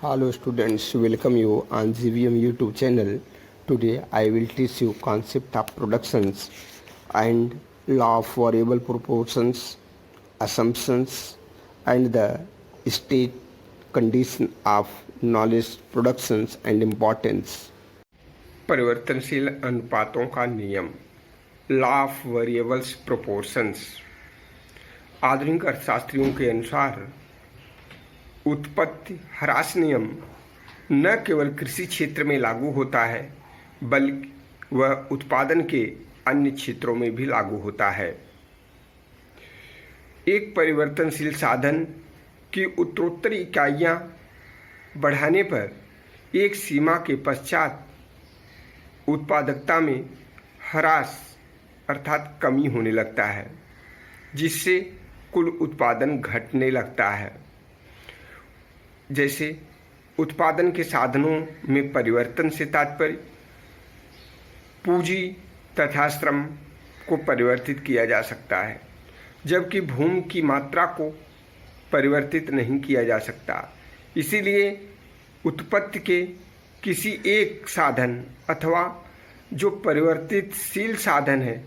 Hello students, welcome you on GVM YouTube channel. Today I will teach you concept of productions and law of variable proportions, assumptions and the state condition of knowledge productions and importance. परिवर्तनशील अनुपातों का नियम, law of variables proportions. आधुनिक अर्थशास्त्रियों के अनुसार उत्पत्ति ह्रास नियम न केवल कृषि क्षेत्र में लागू होता है बल्कि वह उत्पादन के अन्य क्षेत्रों में भी लागू होता है। एक परिवर्तनशील साधन की उत्तरोत्तर इकाइयां बढ़ाने पर एक सीमा के पश्चात उत्पादकता में ह्रास अर्थात कमी होने लगता है, जिससे कुल उत्पादन घटने लगता है। जैसे उत्पादन के साधनों में परिवर्तन से तात्पर्य पूंजी तथा श्रम को परिवर्तित किया जा सकता है, जबकि भूमि की मात्रा को परिवर्तित नहीं किया जा सकता। इसीलिए उत्पत्ति के किसी एक साधन अथवा जो परिवर्तितशील साधन है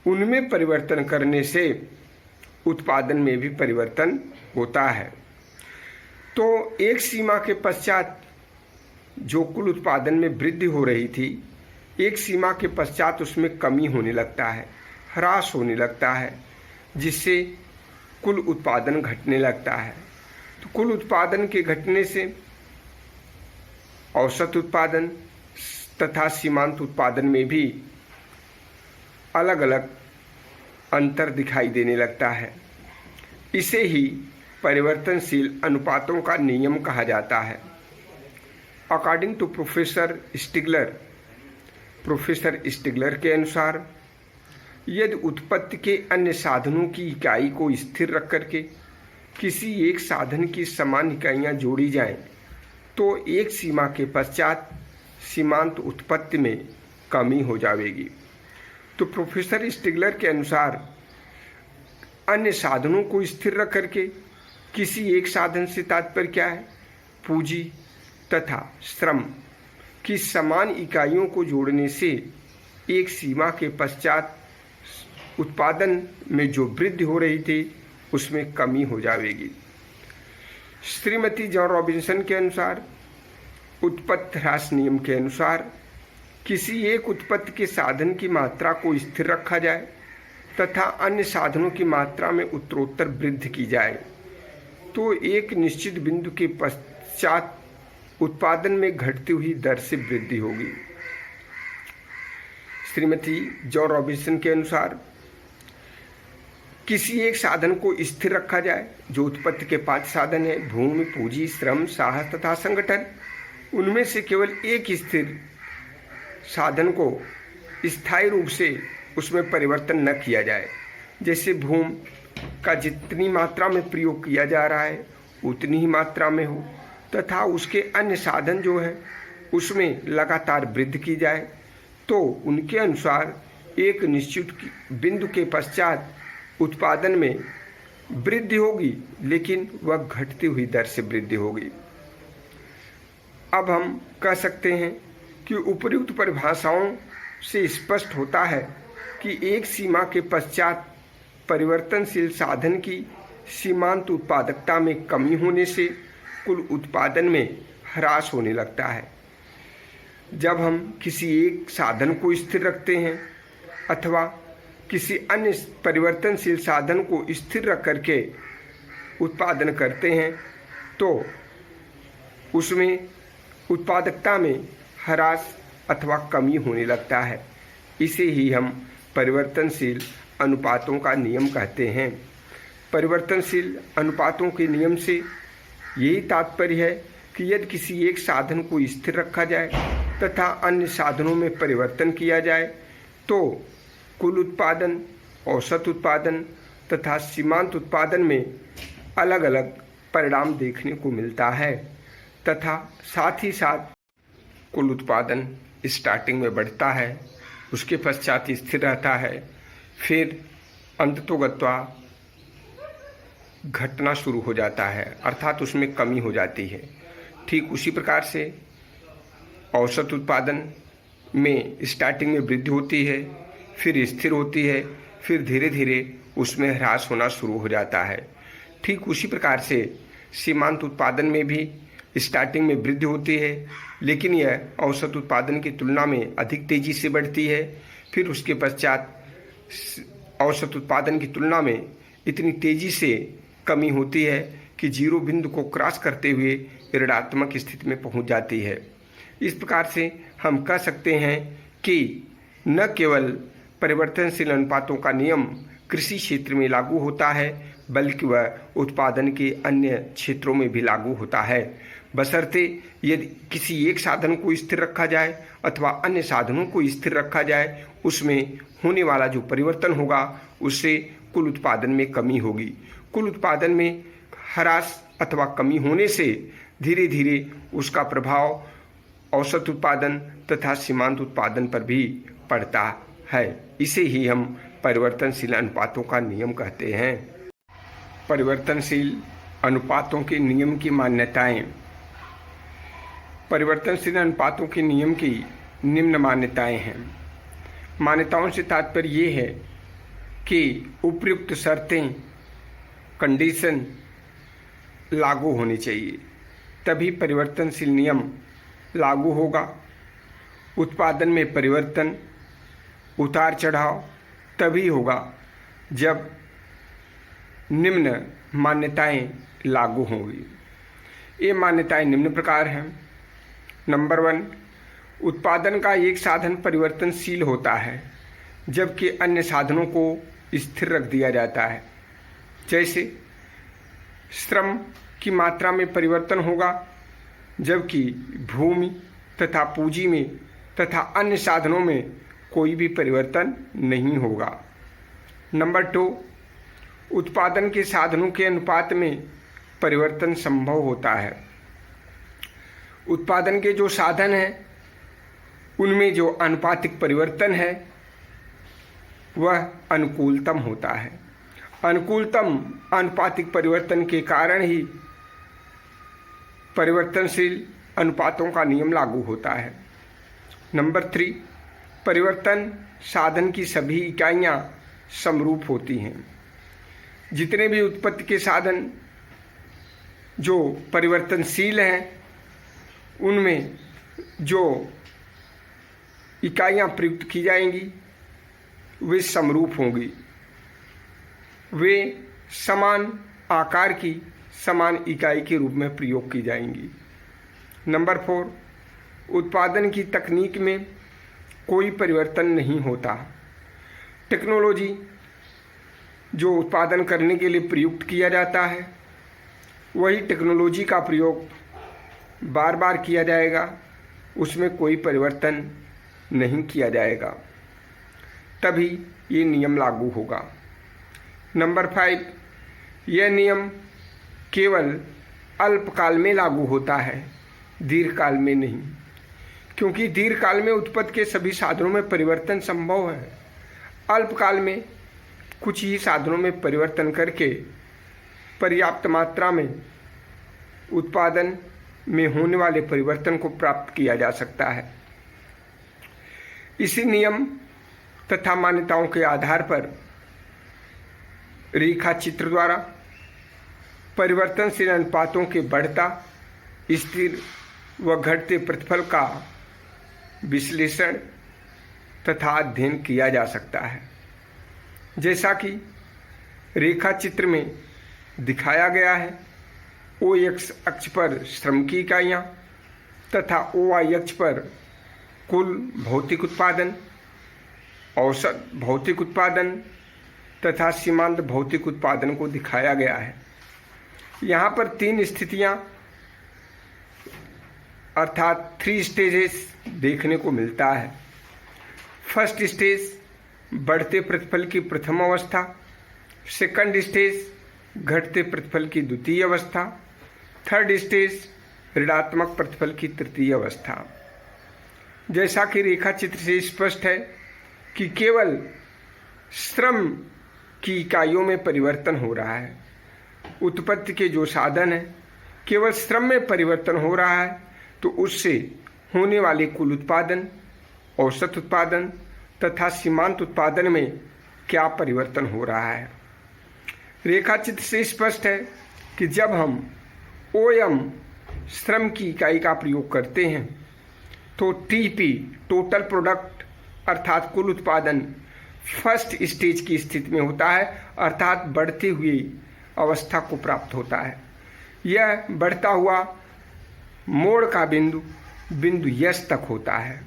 उनमें परिवर्तन करने से उत्पादन में भी परिवर्तन होता है। तो एक सीमा के पश्चात जो कुल उत्पादन में वृद्धि हो रही थी, एक सीमा के पश्चात उसमें कमी होने लगता है, ह्रास होने लगता है, जिससे कुल उत्पादन घटने लगता है। तो कुल उत्पादन के घटने से औसत उत्पादन तथा सीमांत उत्पादन में भी अलग अलग अंतर दिखाई देने लगता है। इसे ही परिवर्तनशील अनुपातों का नियम कहा जाता है। अकॉर्डिंग टू प्रोफेसर स्टिगलर के अनुसार यदि उत्पत्ति के अन्य साधनों की इकाई को स्थिर रख करके किसी एक साधन की समान इकाइयां जोड़ी जाएं, तो एक सीमा के पश्चात सीमांत उत्पत्ति में कमी हो जाएगी। तो प्रोफेसर स्टिगलर के अनुसार अन्य साधनों को स्थिर रख करके किसी एक साधन से तात्पर्य क्या है? पूंजी तथा श्रम की समान इकाइयों को जोड़ने से एक सीमा के पश्चात उत्पादन में जो वृद्धि हो रही थी उसमें कमी हो जाएगी। श्रीमती जॉन रॉबिन्सन के अनुसार उत्पत्ति ह्रास नियम के अनुसार किसी एक उत्पत्ति के साधन की मात्रा को स्थिर रखा जाए तथा अन्य साधनों की मात्रा में उत्तरोत्तर वृद्धि की जाए, तो एक निश्चित बिंदु के पश्चात उत्पादन में घटती हुई दर से वृद्धि होगी। श्रीमती जॉन रॉबिन्सन के अनुसार किसी एक साधन को स्थिर रखा जाए, जो उत्पत्ति के 5 साधन है, भूमि, पूंजी, श्रम, साहस तथा संगठन, उनमें से केवल एक स्थिर साधन को स्थायी रूप से उसमें परिवर्तन न किया जाए। जैसे भूमि का जितनी मात्रा में प्रयोग किया जा रहा है उतनी ही मात्रा में हो तथा उसके अन्य साधन जो है उसमें लगातार वृद्धि की जाए, तो उनके अनुसार एक निश्चित बिंदु के पश्चात उत्पादन में वृद्धि होगी, लेकिन वह घटती हुई दर से वृद्धि होगी। अब हम कह सकते हैं कि उपर्युक्त परिभाषाओं से स्पष्ट होता है कि एक सीमा के पश्चात परिवर्तनशील साधन की सीमांत उत्पादकता में कमी होने से कुल उत्पादन में ह्रास होने लगता है। जब हम किसी एक साधन को स्थिर रखते हैं अथवा किसी अन्य परिवर्तनशील साधन को स्थिर रख करके उत्पादन करते हैं, तो उसमें उत्पादकता में ह्रास अथवा कमी होने लगता है। इसे ही हम परिवर्तनशील अनुपातों का नियम कहते हैं। परिवर्तनशील अनुपातों के नियम से यही तात्पर्य है कि यदि किसी एक साधन को स्थिर रखा जाए तथा अन्य साधनों में परिवर्तन किया जाए, तो कुल उत्पादन, औसत उत्पादन तथा सीमांत उत्पादन में अलग अलग परिणाम देखने को मिलता है तथा साथ ही साथ कुल उत्पादन स्टार्टिंग में बढ़ता है, उसके पश्चात स्थिर रहता है, फिर अंततोगत्वा घटना शुरू हो जाता है, अर्थात उसमें कमी हो जाती है। ठीक उसी प्रकार से औसत उत्पादन में स्टार्टिंग में वृद्धि होती है, फिर स्थिर होती है, फिर धीरे धीरे उसमें ह्रास होना शुरू हो जाता है। ठीक उसी प्रकार से सीमांत उत्पादन में भी स्टार्टिंग में वृद्धि होती है, लेकिन यह औसत उत्पादन की तुलना में अधिक तेजी से बढ़ती है। फिर उसके पश्चात औसत उत्पादन की तुलना में इतनी तेजी से कमी होती है कि जीरो बिंदु को क्रॉस करते हुए ऋणात्मक स्थिति में पहुंच जाती है। इस प्रकार से हम कह सकते हैं कि न केवल परिवर्तनशील अनुपातों का नियम कृषि क्षेत्र में लागू होता है, बल्कि वह उत्पादन के अन्य क्षेत्रों में भी लागू होता है, बशर्ते यदि किसी एक साधन को स्थिर रखा जाए अथवा अन्य साधनों को स्थिर रखा जाए, उसमें होने वाला जो परिवर्तन होगा उससे कुल उत्पादन में कमी होगी। कुल उत्पादन में ह्रास अथवा कमी होने से धीरे धीरे उसका प्रभाव औसत उत्पादन तथा सीमांत उत्पादन पर भी पड़ता है। इसे ही हम परिवर्तनशील अनुपातों का नियम कहते हैं। परिवर्तनशील अनुपातों के नियम की मान्यताएं। परिवर्तनशील अनुपातों के नियम की निम्न मान्यताएं हैं। मान्यताओं से तात्पर्य ये है कि उपयुक्त शर्तें, कंडीशन लागू होनी चाहिए, तभी परिवर्तनशील नियम लागू होगा। उत्पादन में परिवर्तन, उतार चढ़ाव तभी होगा जब निम्न मान्यताएं लागू होंगी। ये मान्यताएं निम्न प्रकार हैं। नंबर 1, उत्पादन का एक साधन परिवर्तनशील होता है जबकि अन्य साधनों को स्थिर रख दिया जाता है। जैसे श्रम की मात्रा में परिवर्तन होगा जबकि भूमि तथा पूंजी में तथा अन्य साधनों में कोई भी परिवर्तन नहीं होगा। नंबर 2, उत्पादन के साधनों के अनुपात में परिवर्तन संभव होता है। उत्पादन के जो साधन हैं उनमें जो आनुपातिक परिवर्तन है वह अनुकूलतम होता है। अनुकूलतम आनुपातिक परिवर्तन के कारण ही परिवर्तनशील अनुपातों का नियम लागू होता है। नंबर 3, परिवर्तन साधन की सभी इकाइयां समरूप होती हैं। जितने भी उत्पत्ति के साधन जो परिवर्तनशील हैं उनमें जो इकाइयां प्रयुक्त की जाएंगी वे समरूप होंगी, वे समान आकार की समान इकाई के रूप में प्रयोग की जाएंगी। नंबर 4, उत्पादन की तकनीक में कोई परिवर्तन नहीं होता। टेक्नोलॉजी जो उत्पादन करने के लिए प्रयुक्त किया जाता है वही टेक्नोलॉजी का प्रयोग बार बार किया जाएगा, उसमें कोई परिवर्तन नहीं किया जाएगा, तभी ये नियम लागू होगा। नंबर 5, यह नियम केवल अल्पकाल में लागू होता है, दीर्घकाल में नहीं, क्योंकि दीर्घकाल में उत्पत्ति के सभी साधनों में परिवर्तन संभव है। अल्पकाल में कुछ ही साधनों में परिवर्तन करके पर्याप्त मात्रा में उत्पादन में होने वाले परिवर्तन को प्राप्त किया जा सकता है। इसी नियम तथा मान्यताओं के आधार पर रेखा चित्र द्वारा परिवर्तनशील अनुपातों के बढ़ता, स्थिर व घटते प्रतिफल का विश्लेषण तथा अध्ययन किया जा सकता है। जैसा कि रेखा चित्र में दिखाया गया है, ओ एक्स अक्ष पर श्रम की इकाइयाँ तथा ओ वाई अक्ष पर कुल भौतिक उत्पादन, औसत भौतिक उत्पादन तथा सीमांत भौतिक उत्पादन को दिखाया गया है। यहाँ पर 3 स्थितियाँ अर्थात 3 स्टेजेस देखने को मिलता है। फर्स्ट स्टेज बढ़ते प्रतिफल की प्रथम अवस्था, सेकंड स्टेज घटते प्रतिफल की द्वितीय अवस्था, थर्ड स्टेज ऋणात्मक प्रतिफल की तृतीय अवस्था। जैसा कि रेखा चित्र से स्पष्ट है कि केवल श्रम की इकाइयों में परिवर्तन हो रहा है। उत्पत्ति के जो साधन हैं केवल श्रम में परिवर्तन हो रहा है तो उससे होने वाले कुल उत्पादन, औसत उत्पादन तथा सीमांत उत्पादन में क्या परिवर्तन हो रहा है। रेखाचित्र से स्पष्ट है कि जब हम ओएम श्रम की इकाई का प्रयोग करते हैं तो टीपी टोटल प्रोडक्ट अर्थात कुल उत्पादन फर्स्ट स्टेज की स्थिति में होता है, अर्थात बढ़ते हुए अवस्था को प्राप्त होता है। यह बढ़ता हुआ मोड़ का बिंदु यस तक होता है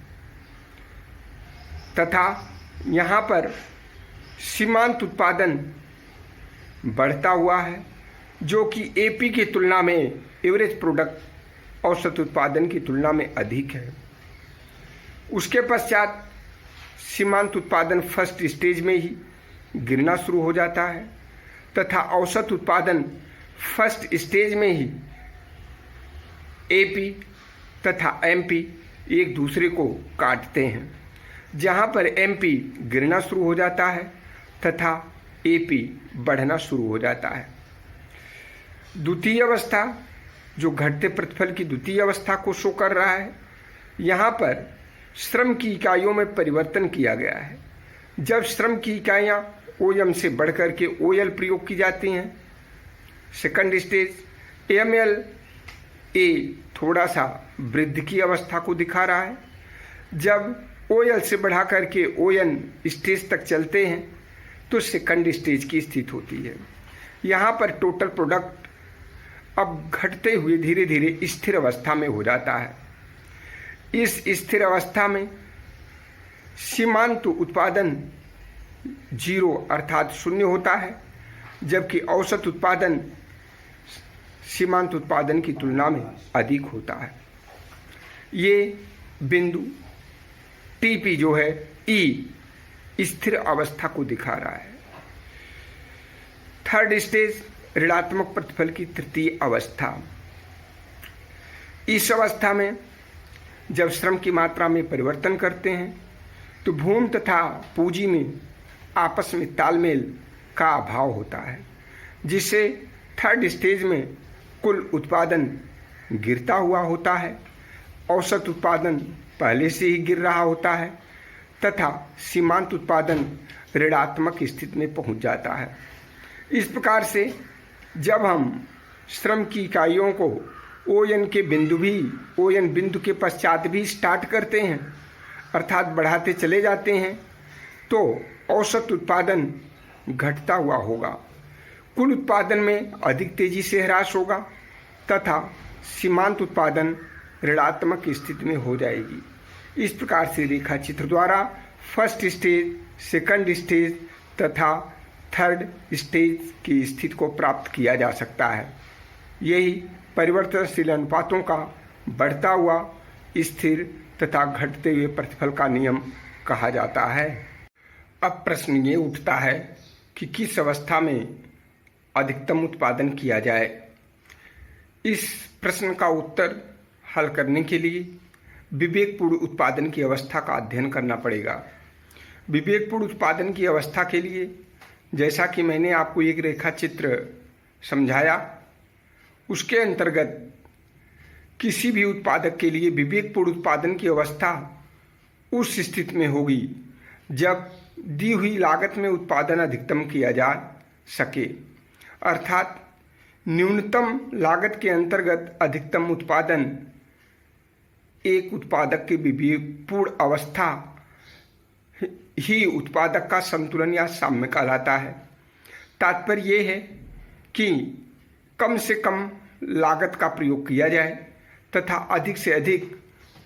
तथा यहाँ पर सीमांत उत्पादन बढ़ता हुआ है जो कि एपी की तुलना में एवरेज प्रोडक्ट औसत उत्पादन की तुलना में अधिक है। उसके पश्चात सीमांत उत्पादन फर्स्ट स्टेज में ही गिरना शुरू हो जाता है तथा औसत उत्पादन फर्स्ट स्टेज में ही एपी तथा एमपी एक दूसरे को काटते हैं, जहां पर एमपी गिरना शुरू हो जाता है तथा एपी बढ़ना शुरू हो जाता है। द्वितीय अवस्था जो घटते प्रतिफल की द्वितीय अवस्था को शो कर रहा है, यहाँ पर श्रम की इकाइयों में परिवर्तन किया गया है। जब श्रम की इकाइयाँ ओएम से बढ़कर के ओएल प्रयोग की जाती हैं, सेकंड स्टेज एमएल ए थोड़ा सा वृद्धि की अवस्था को दिखा रहा है। जब ओएल से बढ़ा करके ओएन स्टेज तक चलते हैं तो सेकंड स्टेज की स्थिति होती है। यहाँ पर टोटल प्रोडक्ट अब घटते हुए धीरे धीरे स्थिर अवस्था में हो जाता है। इस स्थिर अवस्था में सीमांत उत्पादन 0 अर्थात 0 होता है, जबकि औसत उत्पादन सीमांत उत्पादन की तुलना में अधिक होता है। ये बिंदु टीपी जो है ई स्थिर अवस्था को दिखा रहा है। थर्ड स्टेज ऋणात्मक प्रतिफल की तृतीय अवस्था। इस अवस्था में जब श्रम की मात्रा में परिवर्तन करते हैं तो भूमि तथा पूंजी में आपस में तालमेल का अभाव होता है, जिससे थर्ड स्टेज में कुल उत्पादन गिरता हुआ होता है, औसत उत्पादन पहले से ही गिर रहा होता है तथा सीमांत उत्पादन ऋणात्मक स्थिति में पहुंच जाता है। इस प्रकार से जब हम श्रम की इकाइयों को ओएन बिंदु के पश्चात भी स्टार्ट करते हैं अर्थात बढ़ाते चले जाते हैं तो औसत उत्पादन घटता हुआ होगा, कुल उत्पादन में अधिक तेजी से ह्रास होगा तथा सीमांत उत्पादन ऋणात्मक स्थिति में हो जाएगी। इस प्रकार से रेखा चित्र द्वारा फर्स्ट स्टेज, सेकंड स्टेज तथा थर्ड स्टेज की स्थिति को प्राप्त किया जा सकता है। यही परिवर्तनशील अनुपातों का बढ़ता हुआ स्थिर तथा घटते हुए प्रतिफल का नियम कहा जाता है। अब प्रश्न ये उठता है कि किस अवस्था में अधिकतम उत्पादन किया जाए। इस प्रश्न का उत्तर हल करने के लिए विवेकपूर्ण उत्पादन की अवस्था का अध्ययन करना पड़ेगा। विवेकपूर्ण उत्पादन की अवस्था के लिए जैसा कि मैंने आपको एक रेखा चित्र समझाया, उसके अंतर्गत किसी भी उत्पादक के लिए विवेकपूर्ण उत्पादन की अवस्था उस स्थिति में होगी जब दी हुई लागत में उत्पादन अधिकतम किया जा सके, अर्थात न्यूनतम लागत के अंतर्गत अधिकतम उत्पादन एक उत्पादक की विवेकपूर्ण अवस्था ही उत्पादक का संतुलन या साम्य कहलाता है। तात्पर्य यह है कि कम से कम लागत का प्रयोग किया जाए तथा अधिक से अधिक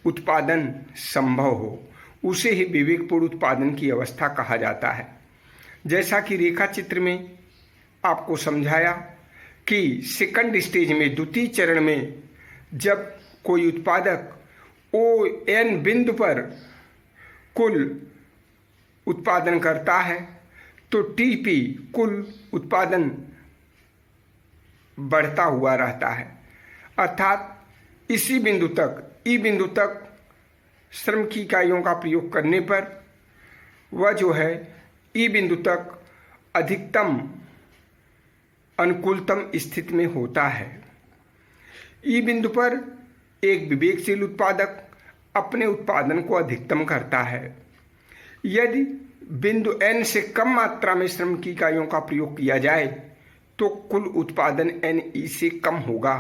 उत्पादन संभव हो, उसे ही विवेकपूर्ण उत्पादन की अवस्था कहा जाता है। जैसा कि रेखा चित्र में आपको समझाया कि सेकंड स्टेज में, द्वितीय चरण में जब कोई उत्पादक ON बिंदु पर कुल उत्पादन करता है तो TP कुल उत्पादन बढ़ता हुआ रहता है, अर्थात इसी बिंदु तक, ई बिंदु तक श्रम की इकाइयों का प्रयोग करने पर वह जो है ई बिंदु तक अधिकतम अनुकूलतम स्थिति में होता है। ई बिंदु पर एक विवेकशील उत्पादक अपने उत्पादन को अधिकतम करता है। यदि बिंदु N से कम मात्रा में श्रम की इकाइयों का प्रयोग किया जाए तो कुल उत्पादन NE से कम होगा।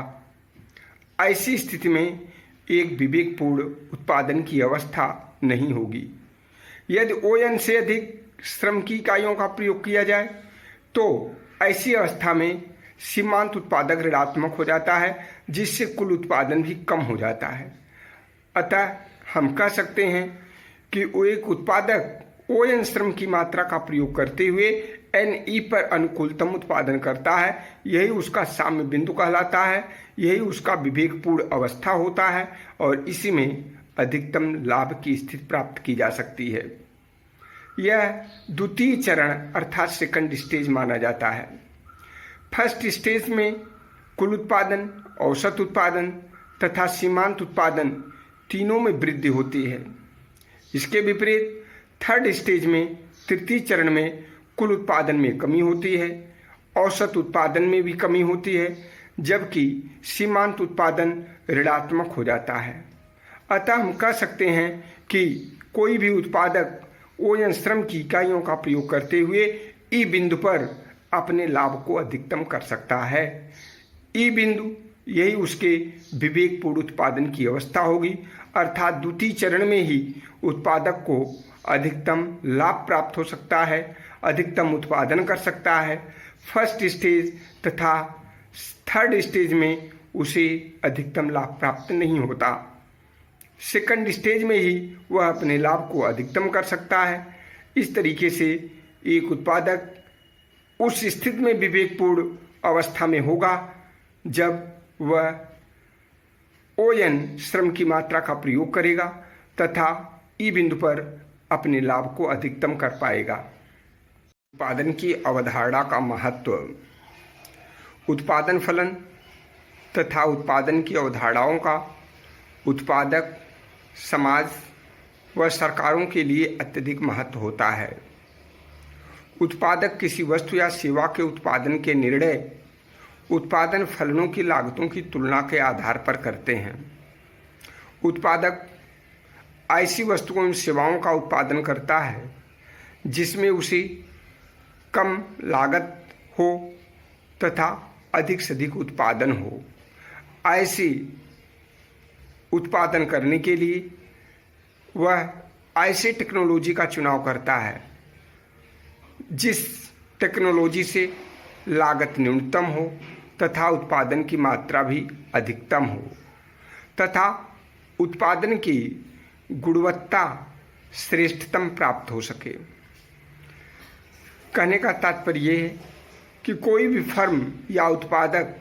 ऐसी स्थिति में एक विवेकपूर्ण उत्पादन की अवस्था नहीं होगी। यदि ON से अधिक श्रम की इकाइयों का प्रयोग किया जाए तो ऐसी अवस्था में सीमांत उत्पादक ऋणात्मक हो जाता है, जिससे कुल उत्पादन भी कम हो जाता है। अतः हम कह सकते हैं कि वो एक उत्पादक ON श्रम की मात्रा का प्रयोग करते हुए NE पर अनुकूलतम उत्पादन करता है। यही उसका साम्य बिंदु कहलाता है, यही उसका विवेकपूर्ण अवस्था होता है और इसी में अधिकतम लाभ की स्थिति प्राप्त की जा सकती है। यह द्वितीय चरण अर्थात सेकंड स्टेज माना जाता है। फर्स्ट स्टेज में कुल उत्पादन, औसत उत्पादन तथा सीमांत उत्पादन तीनों में वृद्धि होती है। इसके विपरीत थर्ड स्टेज में तृतीय चरण में कुल उत्पादन में कमी होती है, औसत उत्पादन में भी कमी होती है, जबकि सीमांत उत्पादन ऋणात्मक हो जाता है। अतः हम कह सकते हैं कि कोई भी उत्पादक ON श्रम की इकाइयों का प्रयोग करते हुए ई बिंदु पर अपने लाभ को अधिकतम कर सकता है। ई बिंदु यही उसके विवेकपूर्ण उत्पादन की अवस्था होगी, अर्थात द्वितीय चरण में ही उत्पादक को अधिकतम लाभ प्राप्त हो सकता है, अधिकतम उत्पादन कर सकता है। फर्स्ट स्टेज तथा थर्ड स्टेज में उसे अधिकतम लाभ प्राप्त नहीं होता। सेकंड स्टेज में ही वह अपने लाभ को अधिकतम कर सकता है। इस तरीके से एक उत्पादक उस स्थिति में विवेकपूर्ण अवस्था में होगा जब वह ON श्रम की मात्रा का प्रयोग करेगा तथा ई बिंदु पर अपने लाभ को अधिकतम कर पाएगा। उत्पादन की अवधारणा का महत्व। उत्पादन फलन तथा उत्पादन की अवधारणाओं का उत्पादक, समाज व सरकारों के लिए अत्यधिक महत्व होता है। उत्पादक किसी वस्तु या सेवा के उत्पादन के निर्णय उत्पादन फलनों की लागतों की तुलना के आधार पर करते हैं। उत्पादक ऐसी वस्तुओं एवं सेवाओं का उत्पादन करता है जिसमें उसे कम लागत हो तथा अधिक से अधिक उत्पादन हो। ऐसे उत्पादन करने के लिए वह ऐसे टेक्नोलॉजी का चुनाव करता है जिस टेक्नोलॉजी से लागत न्यूनतम हो तथा उत्पादन की मात्रा भी अधिकतम हो तथा उत्पादन की गुणवत्ता श्रेष्ठतम प्राप्त हो सके। कहने का तात्पर्य यह है कि कोई भी फर्म या उत्पादक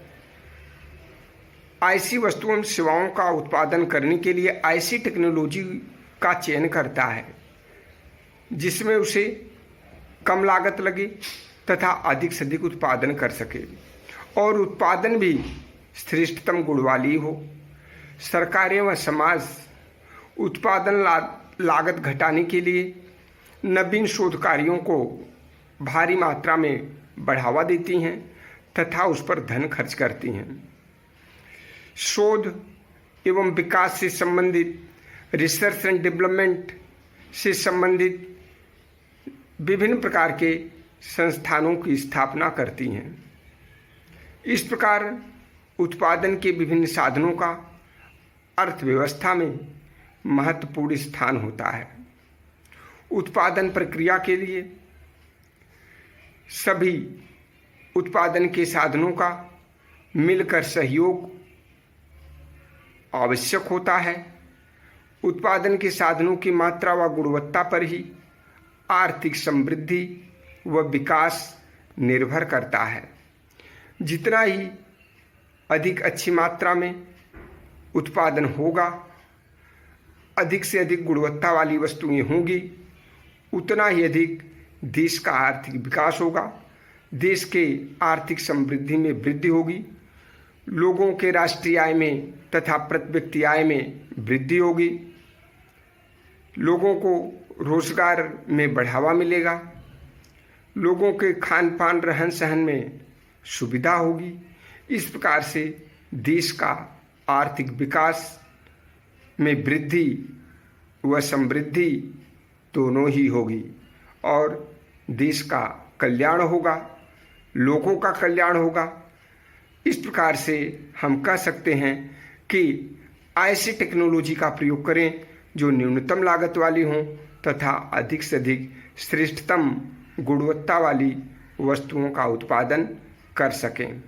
ऐसी वस्तुओं सेवाओं का उत्पादन करने के लिए ऐसी टेक्नोलॉजी का चयन करता है जिसमें उसे कम लागत लगे तथा अधिक से अधिक उत्पादन कर सके और उत्पादन भी श्रेष्ठतम गुण वाली हो। सरकारें व समाज उत्पादन लागत घटाने के लिए नवीन शोध कार्यों को भारी मात्रा में बढ़ावा देती हैं तथा उस पर धन खर्च करती हैं। शोध एवं विकास से संबंधित, रिसर्च एंड डेवलपमेंट से संबंधित विभिन्न प्रकार के संस्थानों की स्थापना करती हैं। इस प्रकार उत्पादन के विभिन्न साधनों का अर्थव्यवस्था में महत्वपूर्ण स्थान होता है। उत्पादन प्रक्रिया के लिए सभी उत्पादन के साधनों का मिलकर सहयोग आवश्यक होता है। उत्पादन के साधनों की मात्रा व गुणवत्ता पर ही आर्थिक समृद्धि व विकास निर्भर करता है। जितना ही अधिक अच्छी मात्रा में उत्पादन होगा, अधिक से अधिक गुणवत्ता वाली वस्तुएं होंगी, उतना ही अधिक देश का आर्थिक विकास होगा, देश के आर्थिक समृद्धि में वृद्धि होगी, लोगों के राष्ट्रीय आय में तथा प्रति व्यक्ति आय में वृद्धि होगी, लोगों को रोजगार में बढ़ावा मिलेगा, लोगों के खान पान रहन सहन में सुविधा होगी। इस प्रकार से देश का आर्थिक विकास में वृद्धि व समृद्धि दोनों ही होगी और देश का कल्याण होगा, लोगों का कल्याण होगा। इस प्रकार से हम कह सकते हैं कि ऐसी टेक्नोलॉजी का प्रयोग करें जो न्यूनतम लागत वाली हों तथा अधिक से अधिक श्रेष्ठतम गुणवत्ता वाली वस्तुओं का उत्पादन कर सकें।